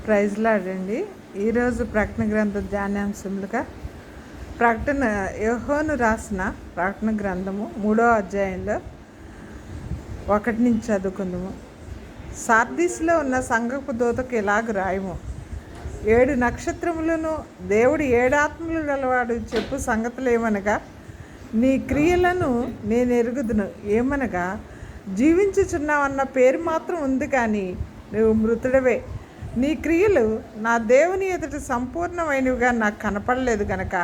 Praise లాడండి. ఈరోజు ప్రకటన గ్రంథ ధ్యానాంశములుగా యోహాను రాసిన ప్రకటన గ్రంథము 3వ అధ్యాయంలో 1 నుంచి చదువుకుందాము. సార్దీస్లో ఉన్న సంఘపు దూతకు ఇలాగ రాయము: 7 నక్షత్రములను దేవుడు 7 ఆత్మలు గలవాడు చెప్పు సంగతులు ఏమనగా, నీ క్రియలను నేను ఎరుగుదును. ఏమనగా, జీవించుచున్నావన్న పేరు మాత్రం ఉంది, కానీ నువ్వు మృతుడవే. నీ క్రియలు నా దేవుని ఎదుట సంపూర్ణమైనవిగా నాకు కనపడలేదు గనక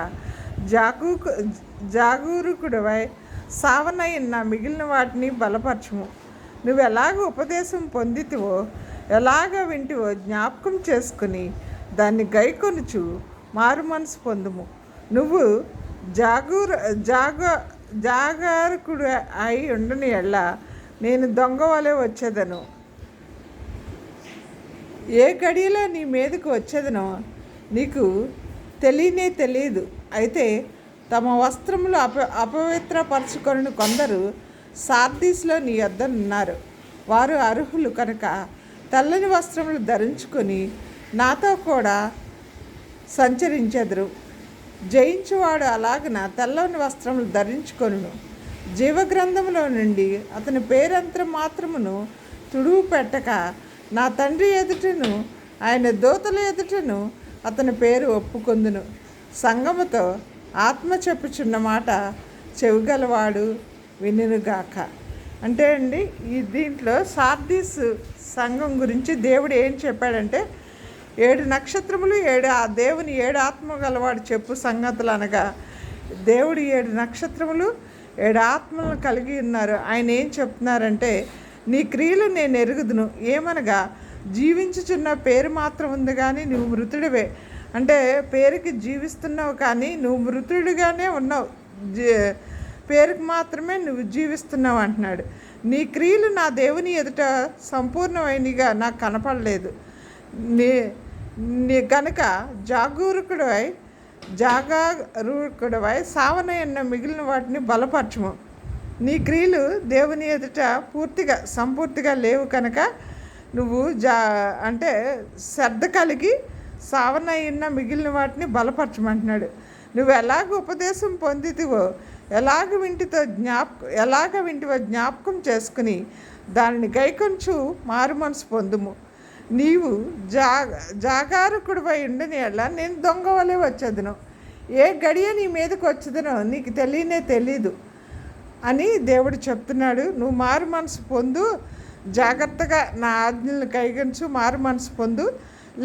జాగరూకుడవై సావనైన మిగిలిన వాటిని బలపరచుము. నువ్వు ఎలాగ ఉపదేశం పొందితివో, ఎలాగ వింటివో జ్ఞాపకం చేసుకుని దాన్ని గైకొనుచు మారు మనసు పొందుము. నువ్వు జాగరూకుడు అయి ఉండని ఎళ్ళ నేను దొంగ వలె వచ్చేదను. ఏ గడియలో నీ మీదకు వచ్చేదనో నీకు తెలియదు. అయితే తమ వస్త్రములు అపవిత్రపరచుకొని కొందరు సార్దీస్లో నీ యొద్ద ఉన్నారు. వారు అర్హులు కనుక తెల్లని వస్త్రములు ధరించుకొని నాతో కూడా సంచరించెదరు. జయించువాడు అలాగన తెల్లని వస్త్రములు ధరించుకొనును. జీవగ్రంథంలో నుండి అతని పేరంత మాత్రమును తుడువు పెట్టక నా తండ్రి ఎదుటను ఆయన దూతల ఎదుటను అతని పేరు ఒప్పుకొందును. సంఘముతో ఆత్మ చెప్పుచున్న మాట చెవిగలవాడు వినుగాక. అంటే అండి, దీంట్లో సార్దీస్ సంఘం గురించి దేవుడు ఏం చెప్పాడంటే, 7 నక్షత్రములు 7 దేవుని 7 ఆత్మ గలవాడు చెప్పు సంగతులు అనగా, దేవుడు 7 నక్షత్రములు 7 ఆత్మలను కలిగి ఉన్నారు. ఆయన ఏం చెప్తున్నారంటే, నీ క్రియలు నేను ఎరుగుదును. ఏమనగా, జీవించుచున్న పేరు మాత్రం ఉంది, కానీ నువ్వు మృతుడివే. అంటే పేరుకి జీవిస్తున్నావు, కానీ నువ్వు మృతుడిగానే ఉన్నావు. పేరుకి మాత్రమే నువ్వు జీవిస్తున్నావు అంటున్నాడు. నీ క్రియలు నా దేవుని ఎదుట సంపూర్ణమైనగా నాకు కనపడలేదు. నీ కనుక జాగరూకుడవై సావనైన మిగిలిన వాటిని బలపరచుము. నీ క్రియలు దేవుని ఎదుట సంపూర్తిగా లేవు కనుక నువ్వు అంటే శ్రద్ధ కలిగి సావనైన మిగిలిన వాటిని బలపరచమంటున్నాడు. నువ్వు ఎలాగ ఉపదేశం పొందితివో, ఎలాగ వింటివో జ్ఞాపకం చేసుకుని దానిని గైకొంచు మారు మనసు పొందుము. నీవు జాగరూకుడివై ఉండని ఎట్లా నేను దొంగ వలె వచ్చేదను. ఏ గడియ నీ మీదకి వచ్చేదనో నీకు తెలీదు అని దేవుడు చెప్తున్నాడు. నువ్వు మారు మనసు పొందు, జాగ్రత్తగా నా ఆజ్ఞలను కైగొంచు మారు మనసు పొందు.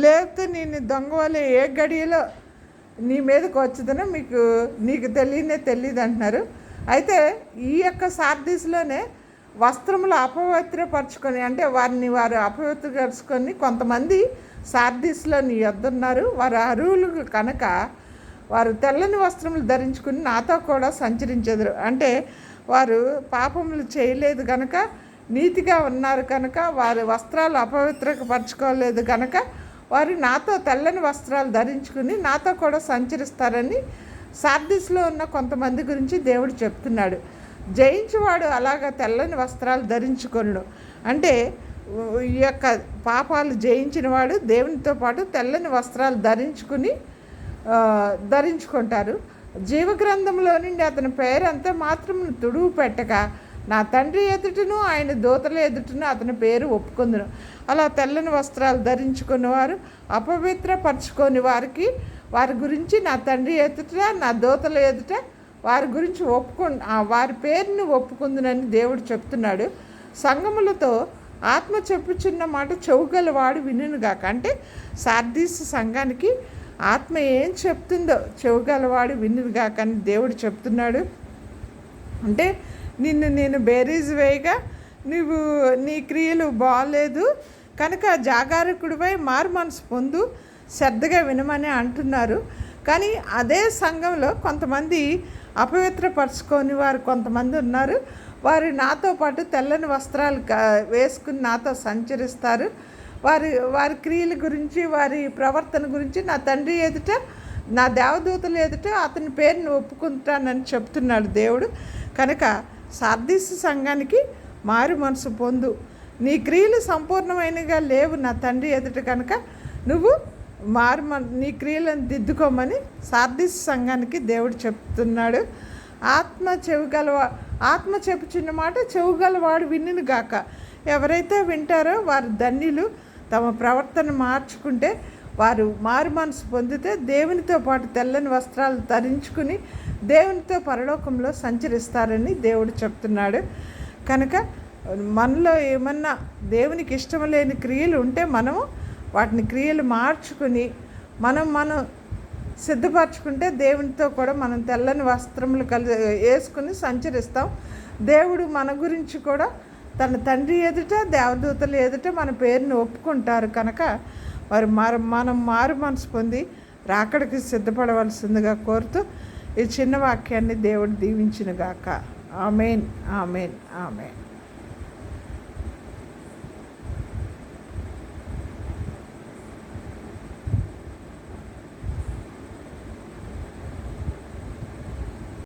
లేకపోతే నేను దొంగ వల్ల ఏ గడియలో నీ మీదకి వచ్చేదనో నీకు తెలియదు అంటున్నారు. అయితే ఈ యొక్క సార్దీస్లోనే వస్త్రములు అపవిత్రపరచుకొని, అంటే వారు అపవిత్రపరచుకొని కొంతమంది సార్దీస్లో నీ యొద్ద ఉన్నారు. వారు అర్హులు కనుక వారు తెల్లని వస్త్రములు ధరించుకుని నాతో కూడా సంచరించెదరు. అంటే వారు పాపములు చేయలేదు కనుక, నీతిగా ఉన్నారు కనుక, వారి వస్త్రాలు అపవిత్రపరచుకోలేదు కనుక వారు నాతో తెల్లని వస్త్రాలు ధరించుకుని నాతో కూడా సంచరిస్తారని సార్దీస్లో ఉన్న కొంతమంది గురించి దేవుడు చెప్తున్నాడు. జయించువాడు అలాగ తెల్లని వస్త్రాలు ధరించుకొనుడు. అంటే ఈ యొక్క పాపాలు జయించిన వాడు దేవునితో పాటు తెల్లని వస్త్రాలు ధరించుకుంటారు. జీవగ్రంథంలో నుండి అతని పేరంతా మాత్రం తుడువు పెట్టక నా తండ్రి ఎదుటను ఆయన దూతల ఎదుటను అతని పేరు ఒప్పుకొందును. అలా తెల్లని వస్త్రాలు ధరించుకునేవారు అపవిత్రపరచుకొని వారి గురించి నా తండ్రి ఎదుట నా దూతల ఎదుట వారి గురించి వారి పేరుని ఒప్పుకుందునని దేవుడు చెప్తున్నాడు. సంఘములతో ఆత్మ చెప్పుచున్న మాట చెవుగలవాడు వినుగాక. అంటే సార్దీస్ సంఘానికి ఆత్మ ఏం చెప్తుందో చెవుగలవాడు వినుగాక అని దేవుడు చెప్తున్నాడు. అంటే నేను బేరీజ్ వేయగా నీ క్రియలు బాగలేదు కనుక జాగరూకుడిపై మారు మనసు పొందు, శ్రద్ధగా వినమని అంటున్నారు. కానీ అదే సంఘంలో కొంతమంది అపవిత్రపరచుకొని వారు కొంతమంది ఉన్నారు. వారు నాతో పాటు తెల్లని వస్త్రాలు వేసుకుని నాతో సంచరిస్తారు. వారి క్రియల గురించి, వారి ప్రవర్తన గురించి నా తండ్రి ఎదుట నా దేవదూతల ఎదుట అతని పేరుని ఒప్పుకుంటానని చెప్తున్నాడు దేవుడు. కనుక సార్దీస్ సంఘానికి మారు మనసు పొందు, నీ క్రియలు సంపూర్ణమైనగా లేవు నా తండ్రి ఎదుట కనుక నువ్వు నీ క్రియలను దిద్దుకోమని సార్దీస్ సంఘానికి దేవుడు చెప్తున్నాడు. ఆత్మ చెప్పుచున్న మాట చెవుగలవాడు వినును గాక. ఎవరైతే వింటారో వారు ధన్యులు. తమ ప్రవర్తన మార్చుకుంటే వారు మారు మనసు పొందితే దేవునితో పాటు తెల్లని వస్త్రాలు ధరించుకుని దేవునితో పరలోకంలో సంచరిస్తారని దేవుడు చెప్తున్నాడు. కనుక మనలో ఏమన్నా దేవునికి ఇష్టం లేని క్రియలు ఉంటే మనము వాటిని క్రియలు మార్చుకుని మనం సిద్ధపరచుకుంటే దేవునితో కూడా మనం తెల్లని వస్త్రములు వేసుకుని సంచరిస్తాం. దేవుడు మన గురించి కూడా తన తండ్రి ఎదుట దేవదూతల ఎదుట మన పేరుని ఒప్పుకుంటారు. కనుక మనం మారు మనసు పొంది రాకడికి సిద్ధపడవలసిందిగా కోరుతూ ఈ చిన్న వాక్యాన్ని దేవుడు దీవించునుగాక. ఆమేన్, ఆమేన్, ఆమేన్.